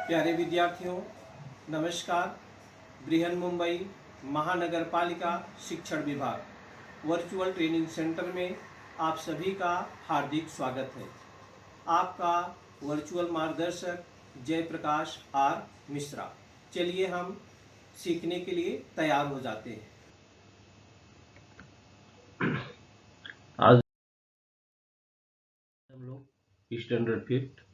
प्यारे विद्यार्थियों, नमस्कार। बृहन मुंबई महानगर पालिका शिक्षण विभाग वर्चुअल ट्रेनिंग सेंटर में आप सभी का हार्दिक स्वागत है। आपका वर्चुअल मार्गदर्शक जयप्रकाश आर मिश्रा। चलिए हम सीखने के लिए तैयार हो जाते हैं। आज हम लोग स्टैंडर्ड फिफ्थ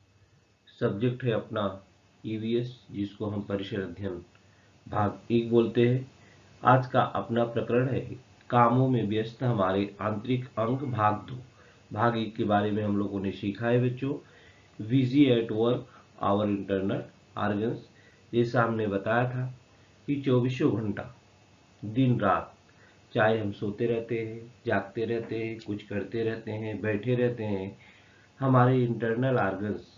सब्जेक्ट है अपना ईवीएस, जिसको हम परिसर अध्ययन भाग 1 बोलते हैं। आज का अपना प्रकरण है कामों में व्यस्त हमारे आंतरिक अंग भाग 2। भाग 1 के बारे में हम लोगों ने सीखा है बच्चों, busy at work hour internal organs. जैसा हमने बताया था कि 24 घंटा दिन रात, चाहे हम सोते रहते हैं, जागते रहते हैं, कुछ करते रहते हैं, बैठे रहते हैं, हमारे इंटरनल ऑर्गन्स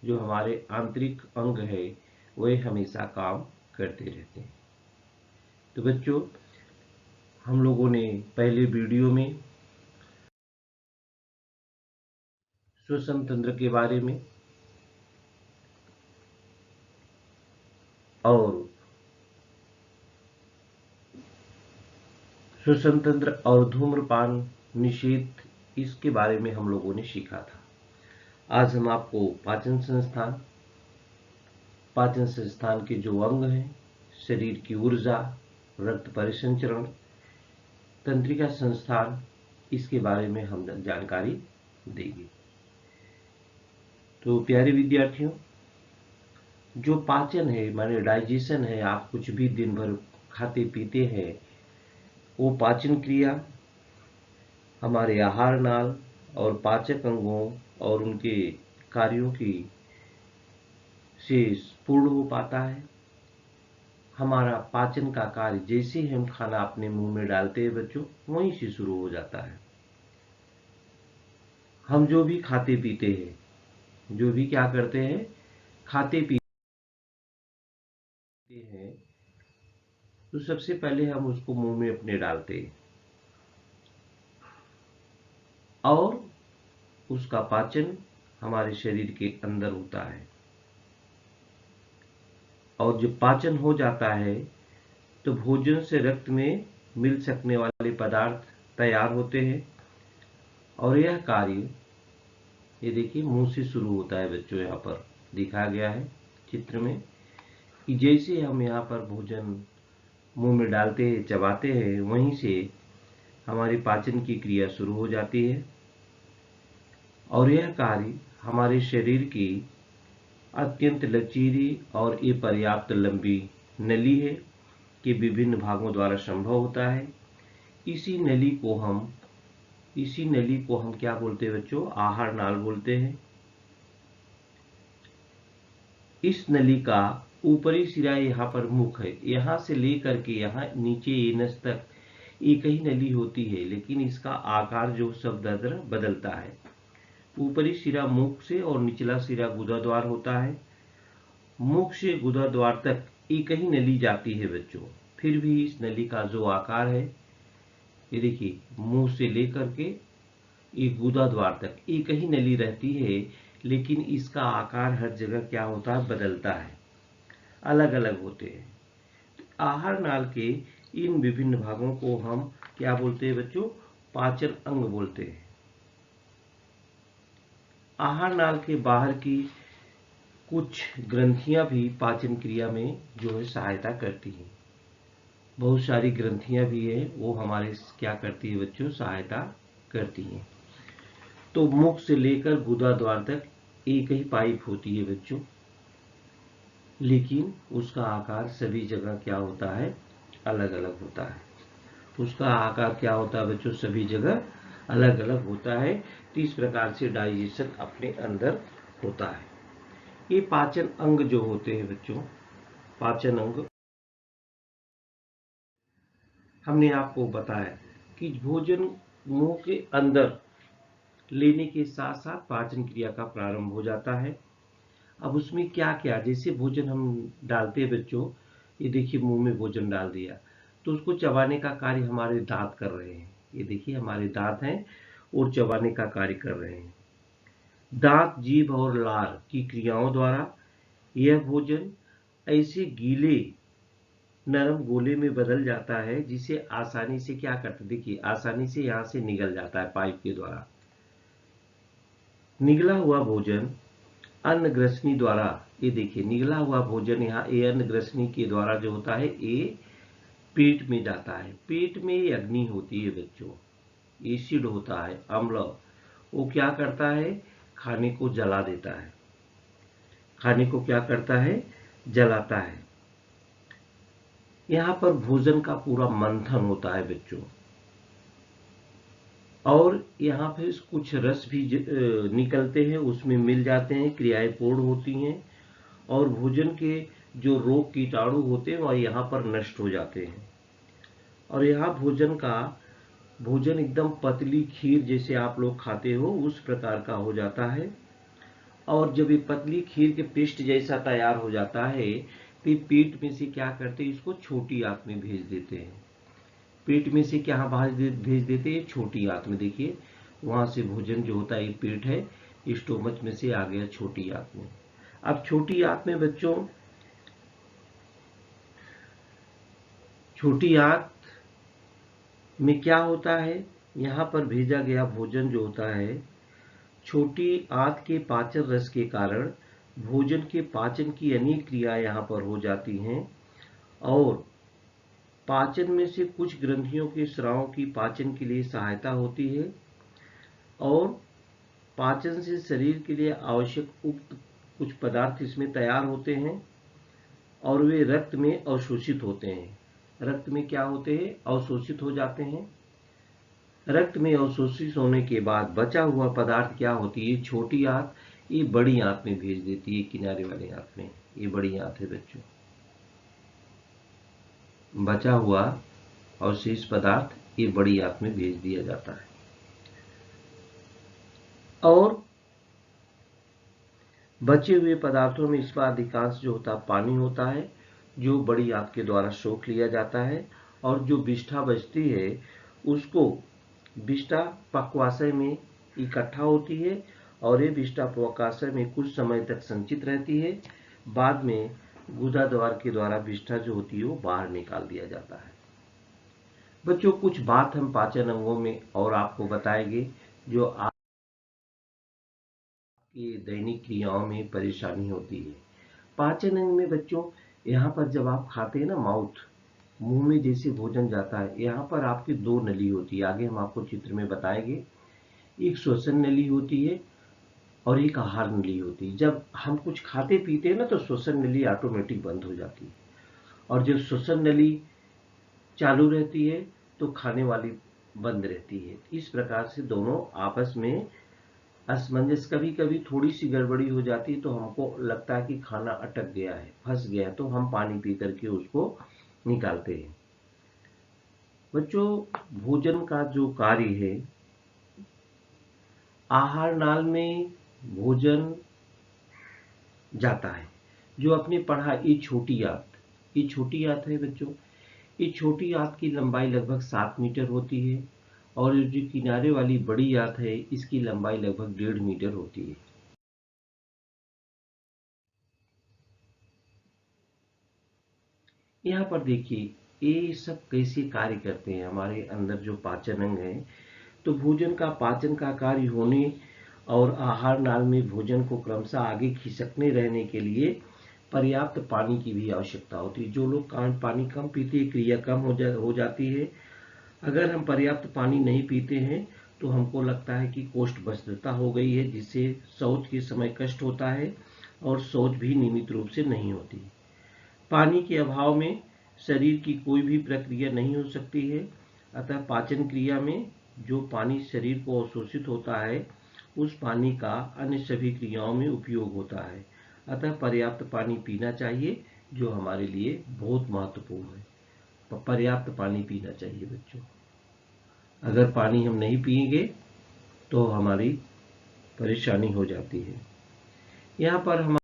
जो हमारे आंतरिक अंग है वे हमेशा काम करते रहते हैं। तो बच्चों, हम लोगों ने पहले वीडियो में श्वसन तंत्र के बारे में और श्वसन तंत्र और धूम्रपान निषेध, इसके बारे में हम लोगों ने सीखा था। आज हम आपको पाचन संस्थान के जो अंग हैं, शरीर की ऊर्जा, रक्त परिसंचरण, तंत्रिका संस्थान, इसके बारे में हम जानकारी देंगे। तो प्यारे विद्यार्थियों, जो पाचन है माने डाइजेशन है, आप कुछ भी दिन भर खाते पीते हैं, वो पाचन क्रिया हमारे आहार नाल और पाचक अंगों और उनके कार्यों की से पूर्ण हो पाता है। हमारा पाचन का कार्य जैसे ही हम खाना अपने मुंह में डालते हैं बच्चों, वहीं से शुरू हो जाता है। हम जो भी खाते पीते हैं, जो भी क्या करते हैं, खाते पीते हैं, तो सबसे पहले हम उसको मुंह में अपने डालते हैं और उसका पाचन हमारे शरीर के अंदर होता है। और जब पाचन हो जाता है तो भोजन से रक्त में मिल सकने वाले पदार्थ तैयार होते हैं और यह कार्य, ये देखिए, मुंह से शुरू होता है बच्चों। यहाँ पर दिखाया गया है चित्र में कि जैसे हम यहाँ पर भोजन मुंह में डालते हैं, चबाते हैं, वहीं से हमारी पाचन की क्रिया शुरू हो जाती है और यह कार्य हमारे शरीर की अत्यंत लचीली और अपर्याप्त लंबी नली है के विभिन्न भागों द्वारा संभव होता है। इसी नली को हम क्या बोलते हैं बच्चों? आहार नाल बोलते हैं। इस नली का ऊपरी सिरा यहाँ पर मुख है, यहाँ से लेकर के यहाँ नीचे एनस तक एक ही नली होती है, लेकिन इसका आकार जो शब्द बदलता है। ऊपरी सिरा मुख से और निचला सिरा गुदाद्वार होता है। मुख से गुदाद्वार तक एक ही नली जाती है बच्चों। फिर भी इस नली का जो आकार है, ये देखिए, मुंह से लेकर के एक गुदाद्वार तक एक ही नली रहती है, लेकिन इसका आकार हर जगह क्या होता है? बदलता है, अलग अलग होते हैं। आहार नाल के इन विभिन्न भागों को हम क्या बोलते हैं बच्चों? पाचन अंग बोलते हैं। आहार नाल के बाहर की कुछ ग्रंथियां भी पाचन क्रिया में जो है सहायता करती हैं। बहुत सारी ग्रंथियां भी है, वो हमारे क्या करती है बच्चों? सहायता करती हैं। तो मुख से लेकर गुदाद्वार तक एक ही पाइप होती है बच्चों, लेकिन उसका आकार सभी जगह क्या होता है? अलग अलग होता है। उसका आकार क्या होता है बच्चों? सभी जगह अलग अलग होता है। तो इस प्रकार से डाइजेशन अपने अंदर होता है। ये पाचन अंग जो होते हैं बच्चों, पाचन अंग, हमने आपको बताया कि भोजन मुंह के अंदर लेने के साथ साथ पाचन क्रिया का प्रारंभ हो जाता है। अब उसमें क्या क्या, जैसे भोजन हम डालते हैं बच्चों, ये देखिए मुंह में भोजन डाल दिया, तो उसको चबाने का कार्य हमारे दांत कर रहे हैं। ये देखिए हमारे दांत हैं और चबाने का कार्य कर रहे हैं। दांत, जीभ और लार की क्रियाओं द्वारा यह भोजन ऐसे गीले नरम गोले में बदल जाता है जिसे आसानी से क्या करते, देखिए आसानी से यहाँ से निगल जाता है पाइप के द्वारा। निगला हुआ भोजन अन्न ग्रसनी द्वारा, ये देखिए निगला हुआ भोजन यहाँ ये अन्न ग्रसनी के द्वारा जो होता है ये पेट में जाता है। पेट में ये अग्नि होती है बच्चों, एसिड होता है, अम्ल, वो क्या करता है, खाने को जला देता है, खाने को क्या करता है, जलाता है। यहाँ पर भोजन का पूरा मंथन होता है बच्चों, और यहाँ पे कुछ रस भी निकलते हैं, उसमें मिल जाते हैं, क्रियाएं पूर्ण होती हैं, और भोजन के जो रोग कीटाणु होते हैं वह यहाँ पर नष्ट हो जाते हैं। और यहाँ भोजन एकदम पतली खीर जैसे आप लोग खाते हो उस प्रकार का हो जाता है। और जब ये पतली खीर के पेस्ट जैसा तैयार हो जाता है तो ये पेट में से क्या करते हैं, इसको छोटी आंत में भेज देते हैं। पेट में से क्या भेज देते हैं, छोटी आंत में। देखिए वहां से भोजन जो होता है, ये पेट है, स्टोमच में से आ गया छोटी आंत में। अब छोटी आंत में बच्चों, छोटी आंत में क्या होता है, यहाँ पर भेजा गया भोजन जो होता है, छोटी आंत के पाचन रस के कारण भोजन के पाचन की अनेक क्रियाएं यहाँ पर हो जाती हैं, और पाचन में से कुछ ग्रंथियों के स्रावों की पाचन के लिए सहायता होती है, और पाचन से शरीर के लिए आवश्यक उक्त कुछ पदार्थ इसमें तैयार होते हैं, और वे रक्त में अवशोषित होते हैं। रक्त में क्या होते हैं, अवशोषित हो जाते हैं। रक्त में अवशोषित होने के बाद बचा हुआ पदार्थ क्या होती है, छोटी आंत ये बड़ी आंत में भेज देती है, किनारे वाली आंत में। ये बड़ी आंत है बच्चों। बचा हुआ अवशेष पदार्थ ये बड़ी आंत में भेज दिया जाता है, और बचे हुए पदार्थों में इसका अधिकांश जो होता है पानी होता है, जो बड़ी आंत के द्वारा सोख लिया जाता है, और जो विष्ठा बचती है उसको विष्ठा पक्वाशय में इकट्ठा होती है, और ये विष्ठा पक्वाशय में कुछ समय तक संचित रहती है। बाद में गुदा द्वार के द्वारा विष्ठा जो होती है वो बाहर निकाल दिया जाता है। बच्चों कुछ बात हम पाचन अंगों में और आपको बताएंगे जो आपकी दैनिक क्रियाओं में परेशानी होती है। पाचन अंग में बच्चों, यहाँ पर जब आप खाते हैं ना, मुंह में जैसे भोजन जाता है, यहाँ पर आपकी दो नली होती है, आगे हम आपको चित्र में बताएंगे। एक श्वसन नली होती है और एक आहार नली होती है। जब हम कुछ खाते पीते हैं ना तो श्वसन नली ऑटोमेटिक बंद हो जाती है, और जब श्वसन नली चालू रहती है तो खाने वाली बंद रहती है। इस प्रकार से दोनों आपस में असमंजस, कभी कभी थोड़ी सी गड़बड़ी हो जाती है तो हमको लगता है कि खाना अटक गया है, फंस गया है, तो हम पानी पी करके उसको निकालते हैं। बच्चों भोजन का जो कार्य है, आहार नाल में भोजन जाता है। जो आपने पढ़ा ये छोटी आंत है बच्चों। ये छोटी आंत की लंबाई लगभग 7 मीटर होती है, और जो किनारे वाली बड़ी आंत है इसकी लंबाई लगभग 1.5 मीटर होती है। यहाँ पर देखिए ये सब कैसे कार्य करते हैं हमारे अंदर जो पाचन अंग है। तो भोजन का पाचन का कार्य होने और आहार नाल में भोजन को क्रमशः आगे खिसकने रहने के लिए पर्याप्त पानी की भी आवश्यकता होती है। जो लोग पानी कम पीते हैं, क्रिया कम हो जाती है। अगर हम पर्याप्त पानी नहीं पीते हैं तो हमको लगता है कि कोष्ठबद्धता हो गई है, जिससे शौच के समय कष्ट होता है, और शौच भी नियमित रूप से नहीं होती। पानी के अभाव में शरीर की कोई भी प्रक्रिया नहीं हो सकती है। अतः पाचन क्रिया में जो पानी शरीर को अवशोषित होता है उस पानी का अन्य सभी क्रियाओं में उपयोग होता है। अतः पर्याप्त पानी पीना चाहिए, जो हमारे लिए बहुत महत्वपूर्ण है। पर्याप्त पानी पीना चाहिए बच्चों। अगर पानी हम नहीं पिएंगे तो हमारी परेशानी हो जाती है। यहाँ पर हम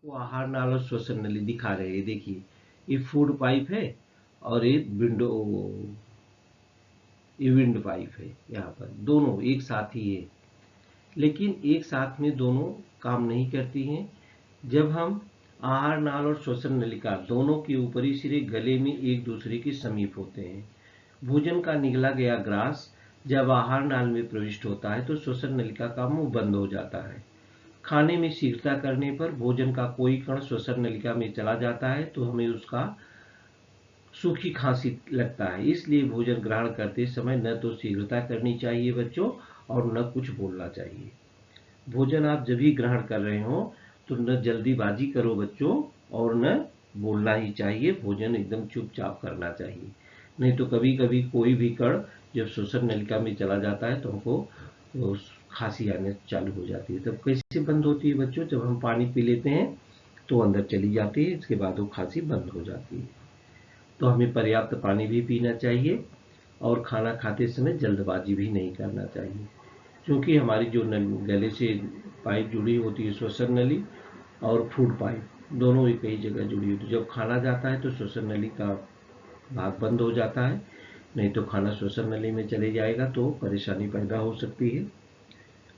वो आहार नाल और श्वसन नली दिखा रहे हैं। देखिए, ये फूड पाइप है और ये विंड पाइप है। यहाँ पर दोनों एक साथ ही है, लेकिन एक साथ में दोनों काम नहीं करती हैं। जब हम आहार नाल और श्वसन नलिका दोनों के ऊपरी सिरे गले में एक दूसरे के समीप होते हैं। भोजन का निगला गया ग्रास जब आहार नाल में प्रविष्ट होता है तो श्वसन नलिका का मुंह बंद हो जाता है। खाने में शीघ्रता करने पर भोजन का कोई कण श्वसन नलिका में चला जाता है तो हमें उसका सूखी खांसी लगता है। इसलिए भोजन ग्रहण करते समय न तो शीघ्रता करनी चाहिए बच्चों, और न कुछ बोलना चाहिए। भोजन आप जब भी ग्रहण कर रहे हो तो न जल्दीबाजी करो बच्चों, और न बोलना ही चाहिए। भोजन एकदम चुपचाप करना चाहिए, नहीं तो कभी कभी कोई भी कण जब श्वसन नलिका में चला जाता है तो हमको खांसी आने चालू हो जाती है। तब कैसे बंद होती है बच्चों? जब हम पानी पी लेते हैं तो अंदर चली जाती है, इसके बाद वो खांसी बंद हो जाती है। तो हमें पर्याप्त पानी भी पीना चाहिए, और खाना खाते समय जल्दबाजी भी नहीं करना चाहिए, क्योंकि हमारी जो गले से पाइप जुड़ी होती है, श्वसन नली और फूड पाइप, दोनों ही कई जगह जुड़ी होती है। जब खाना जाता है तो श्वसन नली का भाग बंद हो जाता है, नहीं तो खाना श्वसन नली में चले जाएगा तो परेशानी पैदा हो सकती है।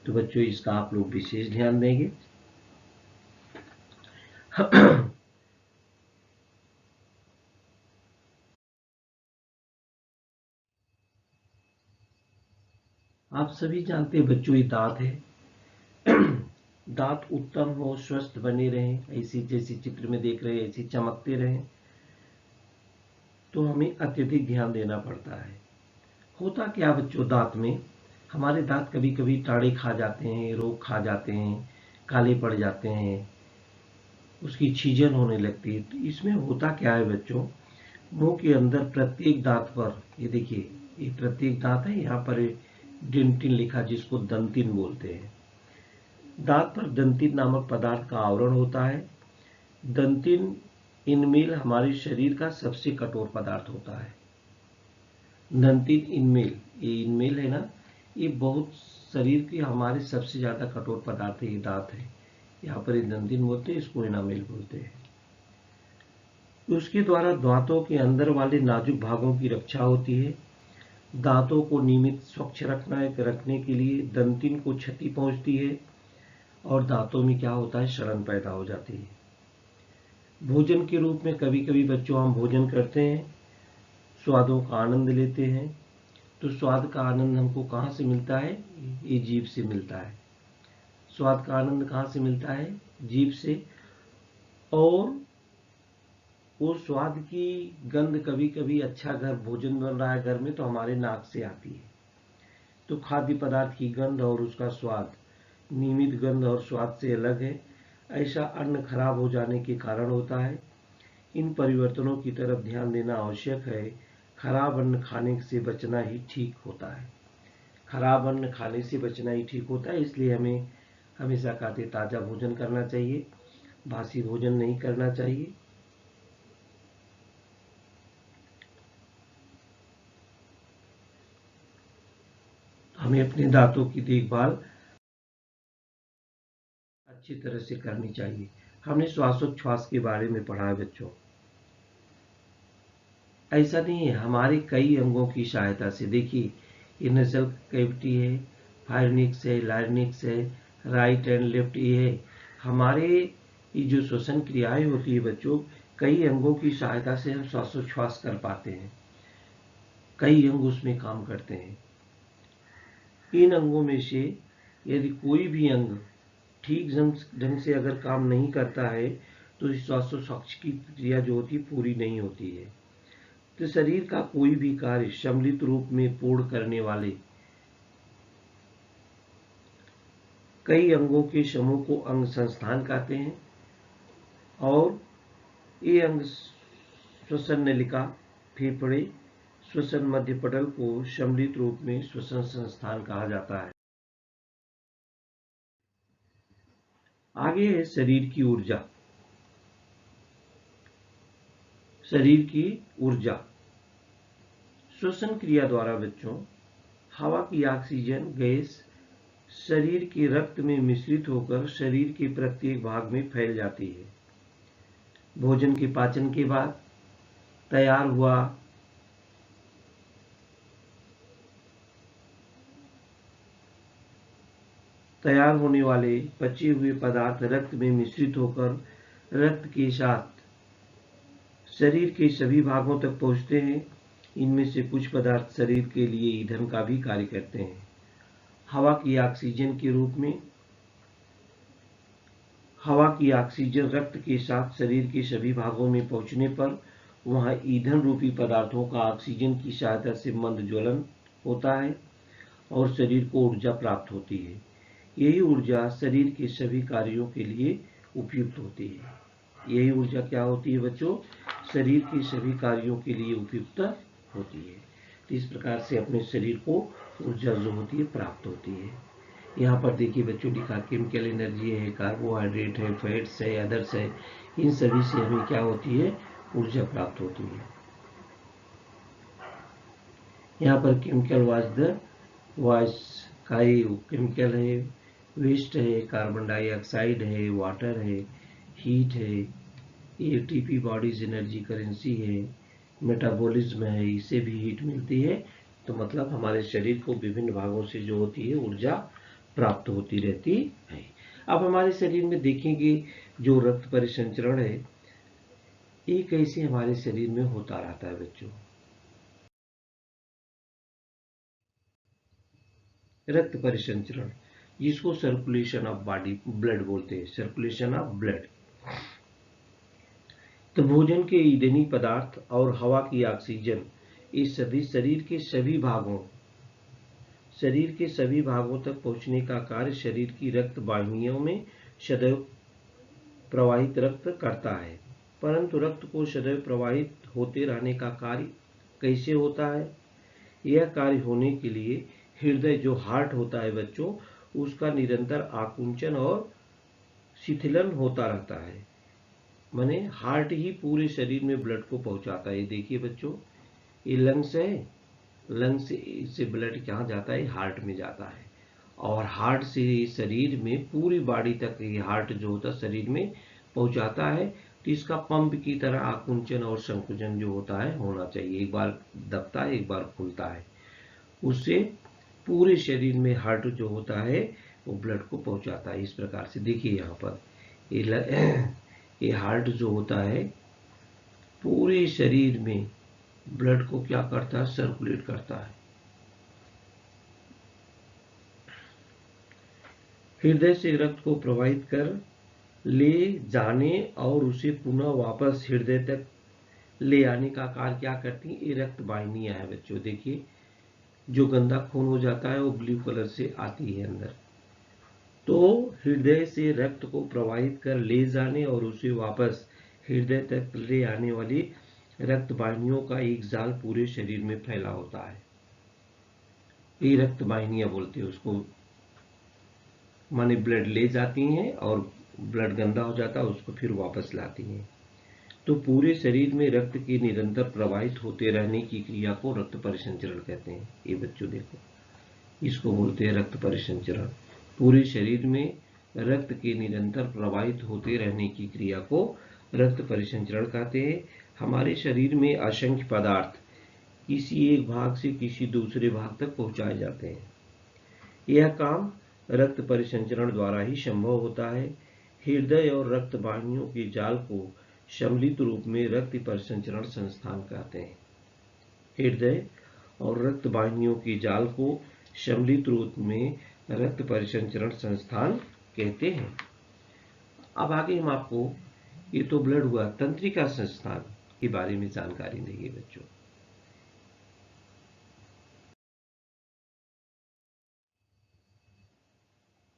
तो बच्चों, इसका आप लोग विशेष ध्यान देंगे। आप सभी जानते हैं बच्चों, ये दांत है। दांत उत्तम हो, स्वस्थ बने रहें, ऐसी जैसी चित्र में देख रहे हैं ऐसी चमकते रहें, तो हमें अत्यधिक ध्यान देना पड़ता है। होता क्या बच्चों, दांत में हमारे दांत कभी कभी टाड़े खा जाते हैं, रोग खा जाते हैं, काले पड़ जाते हैं, उसकी छीजन होने लगती है। तो इसमें होता क्या है बच्चों, मुंह के अंदर प्रत्येक दांत पर, ये देखिए, ये प्रत्येक दांत है, यहाँ पर डेंटिन लिखा जिसको दंतिन बोलते हैं। दांत पर दंतिन नामक पदार्थ का आवरण होता है। दंतिन इनमेल हमारे शरीर का सबसे कठोर पदार्थ होता है। दंतिन इनमेल, ये इनमेल है ना, ये बहुत शरीर के हमारे सबसे ज्यादा कठोर पदार्थ है, ये दांत है। यहाँ पर ये दंतिन बोलते हैं, इसको इनामेल बोलते हैं। उसके द्वारा दांतों के अंदर वाले नाजुक भागों की रक्षा होती है। दांतों को नियमित स्वच्छ रखने के लिए दंतिन को क्षति पहुंचती है, और दांतों में क्या होता है, सड़न पैदा हो जाती है। भोजन के रूप में कभी कभी बच्चों हम भोजन करते हैं, स्वादों का आनंद लेते हैं। तो स्वाद का आनंद हमको कहाँ से मिलता है? ये जीभ से मिलता है। स्वाद का आनंद कहाँ से मिलता है? जीभ से। और वो स्वाद की गंध कभी कभी अच्छा घर भोजन बन रहा है घर में तो हमारे नाक से आती है। तो खाद्य पदार्थ की गंध और उसका स्वाद नियमित गंध और स्वाद से अलग है। ऐसा अन्न खराब हो जाने के कारण होता है। इन परिवर्तनों की तरफ ध्यान देना आवश्यक है। खराब अन्न खाने से बचना ही ठीक होता है। खराब अन्न खाने से बचना ही ठीक होता है, इसलिए हमें हमेशा कहते ताज़ा भोजन करना चाहिए, बासी भोजन नहीं करना चाहिए। हमें अपने दांतों की देखभाल अच्छी तरह से करनी चाहिए। हमने श्वासोच्छ्वास के बारे में पढ़ा है बच्चों। ऐसा नहीं है, हमारे कई अंगों की सहायता से, देखिए, ये नसल कैविटी है, फायरनिक्स है, लारिंक्स है, राइट एंड लेफ्ट ये है। हमारे ये जो श्वसन क्रियाएं होती है बच्चों, कई अंगों की सहायता से हम श्वासोच्छ्वास कर पाते हैं। कई अंग उसमें काम करते हैं। इन अंगों में से यदि कोई भी अंग ठीक ढंग से अगर काम नहीं करता है तो श्वासोच्छ्वास की क्रिया जो होती है पूरी नहीं होती है। तो शरीर का कोई भी कार्य सम्मिलित रूप में पूर्ण करने वाले कई अंगों के समूह को अंग संस्थान कहते हैं, और ये अंग श्वसन नलिका, फेफड़े, श्वसन मध्यपटल को सम्मिलित रूप में श्वसन संस्थान कहा जाता है। आगे है शरीर की ऊर्जा। शरीर की ऊर्जा श्वसन क्रिया द्वारा बच्चों हवा की ऑक्सीजन गैस शरीर के रक्त में मिश्रित होकर शरीर के प्रत्येक भाग में फैल जाती है। भोजन के पाचन के बाद तैयार हुआ तैयार होने वाले पचे हुए पदार्थ रक्त में मिश्रित होकर रक्त के साथ शरीर के सभी भागों तक पहुंचते हैं। इनमें से कुछ पदार्थ शरीर के लिए ईंधन का भी कार्य करते हैं। हवा की ऑक्सीजन के रूप में हवा की ऑक्सीजन रक्त के साथ शरीर के सभी भागों में पहुंचने पर वहां ईंधन रूपी पदार्थों का ऑक्सीजन की सहायता से मंद ज्वलन होता है और शरीर को ऊर्जा प्राप्त होती है। यही ऊर्जा शरीर के सभी कार्यों के लिए उपयुक्त होती है। यही ऊर्जा क्या होती है बच्चों? शरीर के सभी कार्यों के लिए उपयुक्त होती है। तो इस प्रकार से अपने शरीर को ऊर्जा जो होती है प्राप्त होती है। यहाँ पर देखिए बच्चों लिखा केमिकल एनर्जी है, कार्बोहाइड्रेट है, फैट्स है, अदर्स है, इन सभी से हमें क्या होती है? ऊर्जा प्राप्त होती है। यहाँ पर केमिकल वाज काई केमिकल है, वेस्ट है, कार्बन डाइऑक्साइड है, वाटर है, हीट है, एटीपी बॉडीज एनर्जी करेंसी है, मेटाबॉलिज्म है, इससे भी हीट मिलती है। तो मतलब हमारे शरीर को विभिन्न भागों से जो होती है ऊर्जा प्राप्त होती रहती है। अब हमारे शरीर में देखेंगे जो रक्त परिसंचरण है ये कैसे हमारे शरीर में होता रहता है बच्चों। रक्त परिसंचरण जिसको सर्कुलेशन ऑफ बॉडी ब्लड बोलते हैं, सर्कुलेशन ऑफ ब्लड। तो भोजन के ईंधनी पदार्थ और हवा की ऑक्सीजन इस सभी शरीर के सभी भागों तक पहुंचने का कार्य शरीर की रक्त वाहिनियों में सदैव प्रवाहित रक्त करता है। परंतु रक्त को सदैव प्रवाहित होते रहने का कार्य कैसे होता है? यह कार्य होने के लिए हृदय जो हार्ट होता है बच्चों, उसका निरंतर आकुंचन और शिथिलन होता रहता है। माने हार्ट ही पूरे शरीर में ब्लड को पहुंचाता है। देखिए बच्चों, ये लंग्स है, लंग्स से ब्लड कहाँ जाता है? हार्ट में जाता है। और हार्ट से शरीर में पूरी बॉडी तक ये हार्ट जो होता है शरीर में पहुंचाता है। तो इसका पंप की तरह आकुंचन और संकुचन जो होता है होना चाहिए। एक बार दबता है, एक बार खुलता है। उससे पूरे शरीर में हार्ट जो होता है वो ब्लड को पहुंचाता है। इस प्रकार से देखिए यहाँ पर ये हार्ट जो होता है पूरे शरीर में ब्लड को क्या करता है? सर्कुलेट करता है। हृदय से रक्त को प्रवाहित कर ले जाने और उसे पुनः वापस हृदय तक ले आने का कार्य क्या करती है? ये रक्त वाहिनियां है बच्चों। देखिए जो गंदा खून हो जाता है वो ब्लू कलर से आती है अंदर। तो हृदय से रक्त को प्रवाहित कर ले जाने और उसे वापस हृदय तक ले आने वाली रक्त वाहिनियों का एक जाल पूरे शरीर में फैला होता है। ये रक्त वाहिनियां बोलते हैं उसको। माने ब्लड ले जाती हैं और ब्लड गंदा हो जाता है उसको फिर वापस लाती हैं। तो पूरे शरीर में रक्त के निरंतर प्रवाहित होते रहने की क्रिया को रक्त परिसंचरण कहते हैं। ये बच्चों देखो, इसको बोलते हैं रक्त परिसंचरण। पूरे शरीर में रक्त के निरंतर प्रवाहित होते रहने की क्रिया को रक्त परिसंचरण कहते हैं। हमारे शरीर में असंख्य पदार्थ किसी एक भाग से किसी दूसरे भाग तक पहुंचाए जाते हैं। यह काम रक्त परिसंचरण द्वारा ही संभव होता है। हृदय और रक्त वाहिनियों के जाल को सम्मिलित रूप में रक्त परिसंचरण संस्थान कहते हैं। हृदय और रक्त वाहिनियों के जाल को सम्मिलित रूप में रक्त परिसंचरण संस्थान कहते हैं। अब आगे हम आपको, ये तो ब्लड हुआ, तंत्रिका संस्थान के बारे में जानकारी देंगे बच्चों।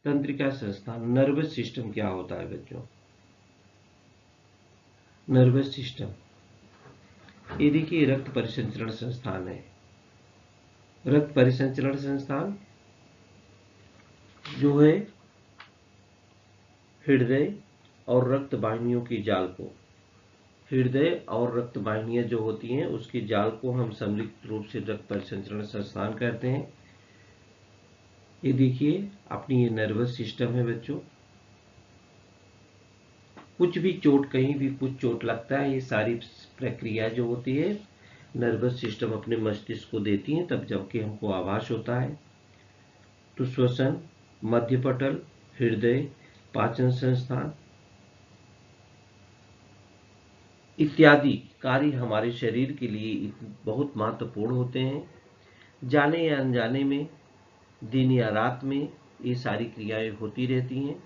तंत्रिका संस्थान, नर्वस सिस्टम क्या होता है बच्चों? नर्वस सिस्टम ये देखिए रक्त परिसंचरण संस्थान है। रक्त परिसंचरण संस्थान जो है हृदय और रक्त वाहिनियों के जाल को, हृदय और रक्त वाहिनियां जो होती हैं उसके जाल को हम सम्मिलित रूप से रक्त परिसंचरण संस्थान कहते हैं। ये देखिए अपनी ये नर्वस सिस्टम है बच्चों। कुछ भी चोट, कहीं भी कुछ चोट लगता है, ये सारी प्रक्रिया जो होती है नर्वस सिस्टम अपने मस्तिष्क को देती है, तब जबकि हमको आभास होता है। तो श्वसन, मध्यपटल, हृदय, पाचन संस्थान इत्यादि कार्य हमारे शरीर के लिए बहुत महत्वपूर्ण होते हैं। जाने या अनजाने में, दिन या रात में ये सारी क्रियाएं होती रहती हैं।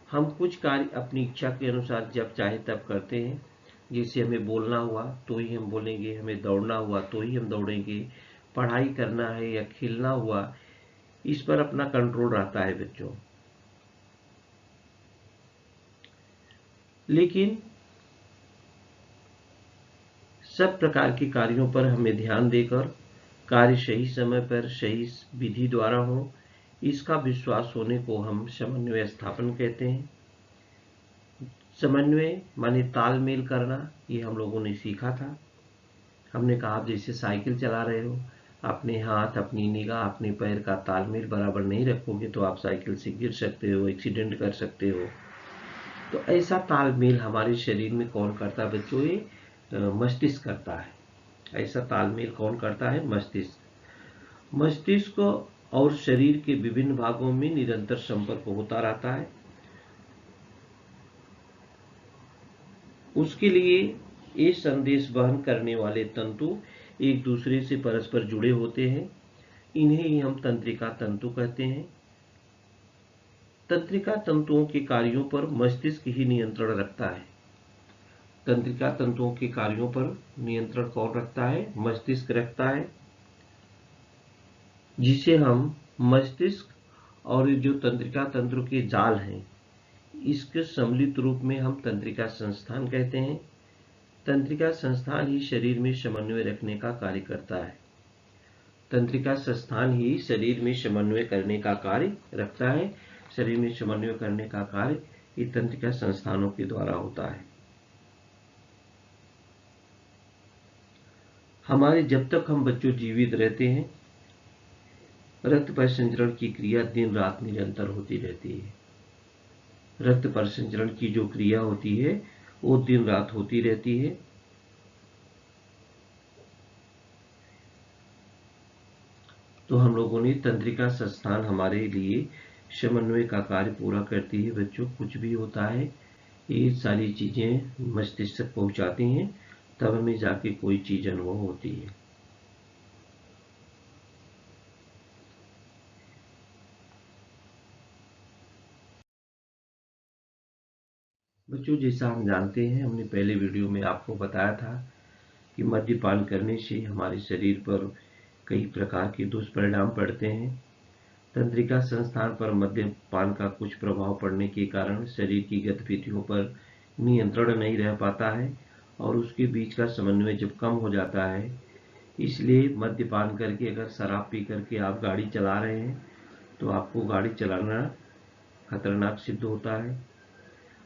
हम कुछ कार्य अपनी इच्छा के अनुसार जब चाहे तब करते हैं। जैसे हमें बोलना हुआ तो ही हम बोलेंगे, हमें दौड़ना हुआ तो ही हम दौड़ेंगे, पढ़ाई करना है या खेलना हुआ, इस पर अपना कंट्रोल रहता है बच्चों। लेकिन सब प्रकार के कार्यों पर हमें ध्यान देकर कार्य सही समय पर सही विधि द्वारा हो, इसका विश्वास होने को हम समन्वय स्थापन कहते हैं। समन्वय माने तालमेल करना, ये हम लोगों ने सीखा था। हमने कहा आप जैसे साइकिल चला रहे हो, अपने हाथ, अपनी निगाह, अपने पैर का तालमेल बराबर नहीं रखोगे तो आप साइकिल से गिर सकते हो, एक्सीडेंट कर सकते हो। तो ऐसा तालमेल हमारे शरीर में कौन करता है बच्चों? ये मस्तिष्क करता है। ऐसा तालमेल कौन करता है? मस्तिष्क। मस्तिष्क और शरीर के विभिन्न भागों में निरंतर संपर्क होता रहता है। उसके लिए ये संदेश वहन करने वाले तंतु एक दूसरे से परस्पर जुड़े होते हैं। इन्हें ही हम तंत्रिका तंतु कहते हैं। तंत्रिका तंतुओं के कार्यों पर मस्तिष्क ही नियंत्रण रखता है। तंत्रिका तंतुओं के कार्यों पर नियंत्रण कौन रखता है? मस्तिष्क रखता है, जिसे हम मस्तिष्क और जो तंत्रिका तंत्र के जाल हैं, इसके सम्मिलित रूप में हम तंत्रिका संस्थान कहते हैं। तंत्रिका संस्थान ही शरीर में समन्वय रखने का कार्य करता है। तंत्रिका संस्थान ही शरीर में समन्वय करने का कार्य रखता है। शरीर में समन्वय करने का कार्य ये तंत्रिका संस्थानों के द्वारा होता है। हमारे जब तक हम बच्चों जीवित रहते हैं, रक्त परिसंचरण की क्रिया दिन रात निरंतर होती रहती है। रक्त परिसंचरण की जो क्रिया होती है वो दिन रात होती रहती है। तो हम लोगों ने तंत्रिका संस्थान हमारे लिए समन्वय का कार्य पूरा करती है बच्चों। कुछ भी होता है ये सारी चीजें मस्तिष्क तक पहुंचाती हैं, तब हमें जाके कोई चीज अनुभव होती है। बच्चों जैसा हम जानते हैं, हमने पहले वीडियो में आपको बताया था कि मद्यपान करने से हमारे शरीर पर कई प्रकार के दुष्परिणाम पड़ते हैं। तंत्रिका संस्थान पर मद्यपान का कुछ प्रभाव पड़ने के कारण शरीर की गतिविधियों पर नियंत्रण नहीं रह पाता है और उसके बीच का समन्वय जब कम हो जाता है, इसलिए मद्यपान करके अगर शराब पी करके आप गाड़ी चला रहे हैं तो आपको गाड़ी चलाना खतरनाक सिद्ध होता है।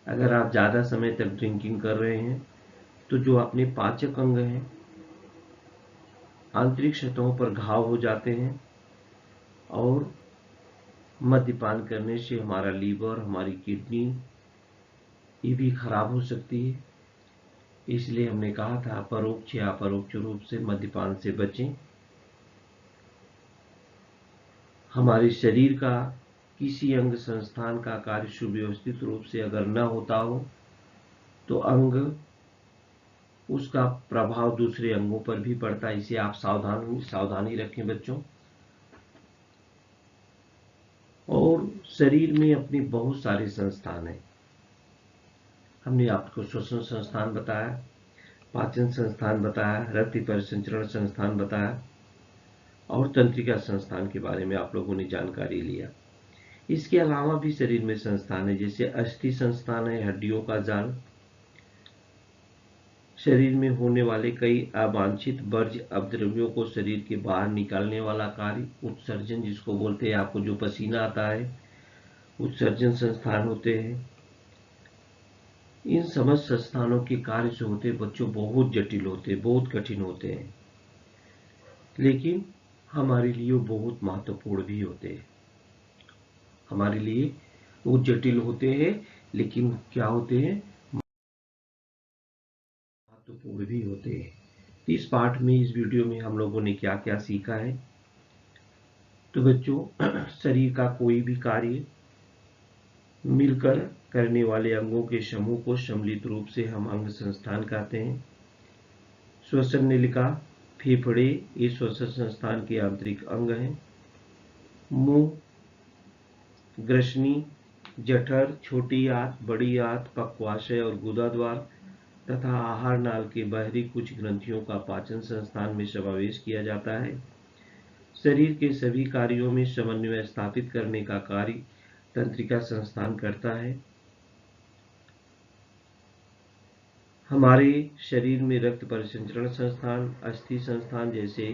अगर आप ज़्यादा समय तक ड्रिंकिंग कर रहे हैं तो जो अपने पाचक अंग हैं, आंतरिक सतहों पर घाव हो जाते हैं और मद्यपान करने से हमारा लीवर, हमारी किडनी ये भी खराब हो सकती है। इसलिए हमने कहा था परोक्ष या अपरोक्ष रूप से मद्यपान से बचें। हमारे शरीर का किसी अंग संस्थान का कार्य सुव्यवस्थित रूप से अगर न होता हो तो अंग, उसका प्रभाव दूसरे अंगों पर भी पड़ता है। इसे आप सावधानी रखें बच्चों। और शरीर में अपने बहुत सारे संस्थान हैं। हमने आपको श्वसन संस्थान बताया, पाचन संस्थान बताया, रक्त परिसंचरण संस्थान बताया और तंत्रिका संस्थान के बारे में आप लोगों ने जानकारी लिया। इसके अलावा भी शरीर में संस्थान है, जैसे अस्थि संस्थान है, हड्डियों का जाल, शरीर में होने वाले कई अवांछित वर्ज्य अपद्रव्यों को शरीर के बाहर निकालने वाला कार्य, उत्सर्जन जिसको बोलते हैं, आपको जो पसीना आता है, उत्सर्जन संस्थान होते हैं। इन समस्त संस्थानों के कार्य जो होते हैं बच्चों बहुत जटिल होते हैं, बहुत कठिन होते हैं, लेकिन हमारे लिए बहुत महत्वपूर्ण भी होते हैं। हमारे लिए वो जटिल होते हैं लेकिन क्या होते हैं? महत्वपूर्ण भी होते हैं। इस पाठ में, इस वीडियो में हम लोगों ने क्या क्या सीखा है। तो बच्चों, शरीर का कोई भी कार्य मिलकर करने वाले अंगों के समूह को सम्मिलित रूप से हम अंग संस्थान कहते हैं। श्वसन ने लिखा, फेफड़े ये श्वसन संस्थान के आंतरिक अंग हैं। मुंह, ग्रसनी, जठर, छोटी आंत, बड़ी आंत, पक्वाशय और गुदाद्वार तथा आहार नाल के बाहरी कुछ ग्रंथियों का पाचन संस्थान में समावेश किया जाता है। शरीर के सभी कार्यों में समन्वय स्थापित करने का कार्य तंत्रिका संस्थान करता है। हमारे शरीर में रक्त परिसंचरण संस्थान, अस्थि संस्थान जैसे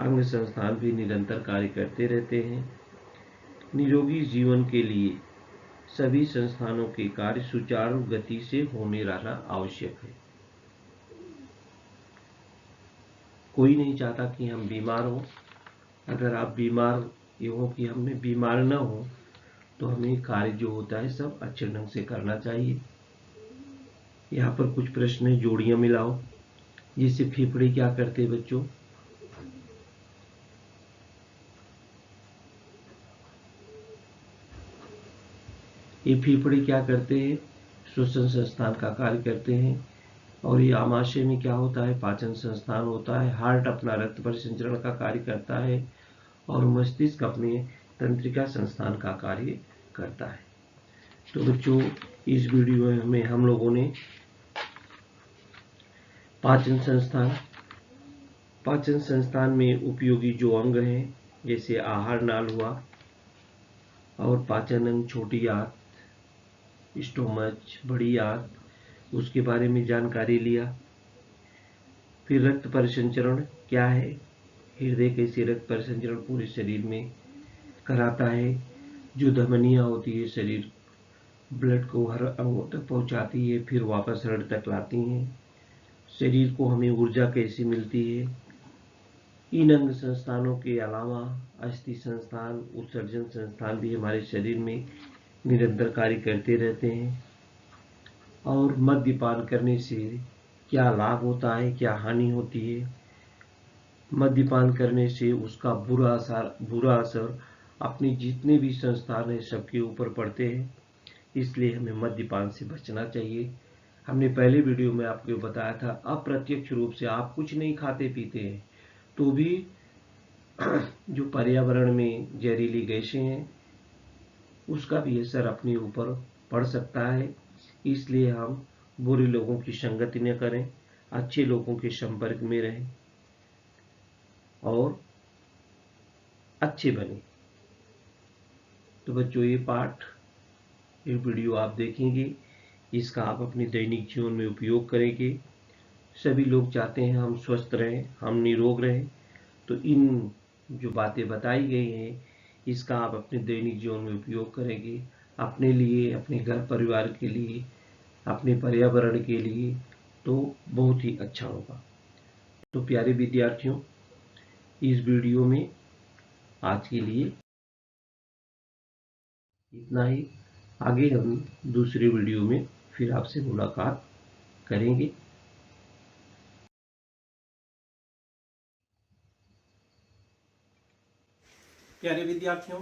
अंग संस्थान भी निरंतर कार्य करते रहते हैं। निरोगी जीवन के लिए सभी संस्थानों के कार्य सुचारू गति से होने रहना आवश्यक है। कोई नहीं चाहता कि हम बीमार हों। अगर आप बीमार हो कि हमें बीमार न हो, तो हमें कार्य जो होता है सब अच्छे ढंग से करना चाहिए। यहाँ पर कुछ प्रश्न है, जोड़ियां मिलाओ। जैसे फेफड़े क्या करते हैं बच्चों? ये फेफड़े क्या करते हैं? श्वसन संस्थान का कार्य करते हैं। और ये आमाशय में क्या होता है? पाचन संस्थान होता है। हार्ट अपना रक्त परिसंचरण का कार्य करता है और मस्तिष्क अपने तंत्रिका संस्थान का कार्य करता है। तो बच्चों, इस वीडियो में हम लोगों ने पाचन संस्थान में उपयोगी जो अंग हैं, जैसे आहार नाल हुआ और पाचन अंग छोटी आंत, स्टोमच, बड़ी आंत, उसके बारे में जानकारी लिया। फिर रक्त परिसंचरण क्या है? हृदय कैसे रक्त परिसंचरण पूरे शरीर में कराता है। जो धमनियाँ होती है शरीर ब्लड को हर अंगों तक पहुंचाती है, फिर वापस हृदय तक लाती हैं। शरीर को हमें ऊर्जा कैसे मिलती है। इन अंग संस्थानों के अलावा अस्थि संस्थान, उत्सर्जन संस्थान भी हमारे शरीर में निरंतर कार्य करते रहते हैं। और मद्यपान करने से क्या लाभ होता है, क्या हानि होती है? मद्यपान करने से उसका बुरा असर अपने जितने भी संस्थान है सबके ऊपर पड़ते हैं। इसलिए हमें मद्यपान से बचना चाहिए। हमने पहले वीडियो में आपको बताया था, अप्रत्यक्ष रूप से आप कुछ नहीं खाते पीते हैं तो भी जो पर्यावरण में जहरीली गैसें हैं उसका भी असर अपने ऊपर पड़ सकता है। इसलिए हम बुरे लोगों की संगति न करें, अच्छे लोगों के संपर्क में रहें और अच्छे बने। तो बच्चों, ये वीडियो आप देखेंगे, इसका आप अपने दैनिक जीवन में उपयोग करेंगे। सभी लोग चाहते हैं हम स्वस्थ रहें, हम निरोग रहें। तो इन जो बातें बताई गई हैं इसका आप अपने दैनिक जीवन में उपयोग करेंगे, अपने लिए, अपने घर परिवार के लिए, अपने पर्यावरण के लिए, तो बहुत ही अच्छा होगा। तो प्यारे विद्यार्थियों, इस वीडियो में आज के लिए इतना ही। आगे हम दूसरे वीडियो में फिर आपसे मुलाकात करेंगे। प्यारे विद्यार्थियों,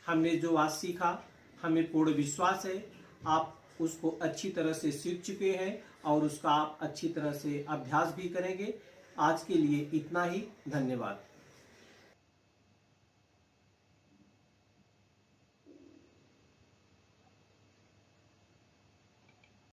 हमने जो आज सीखा, हमें पूर्ण विश्वास है आप उसको अच्छी तरह से सीख चुके हैं और उसका आप अच्छी तरह से अभ्यास भी करेंगे। आज के लिए इतना ही। धन्यवाद।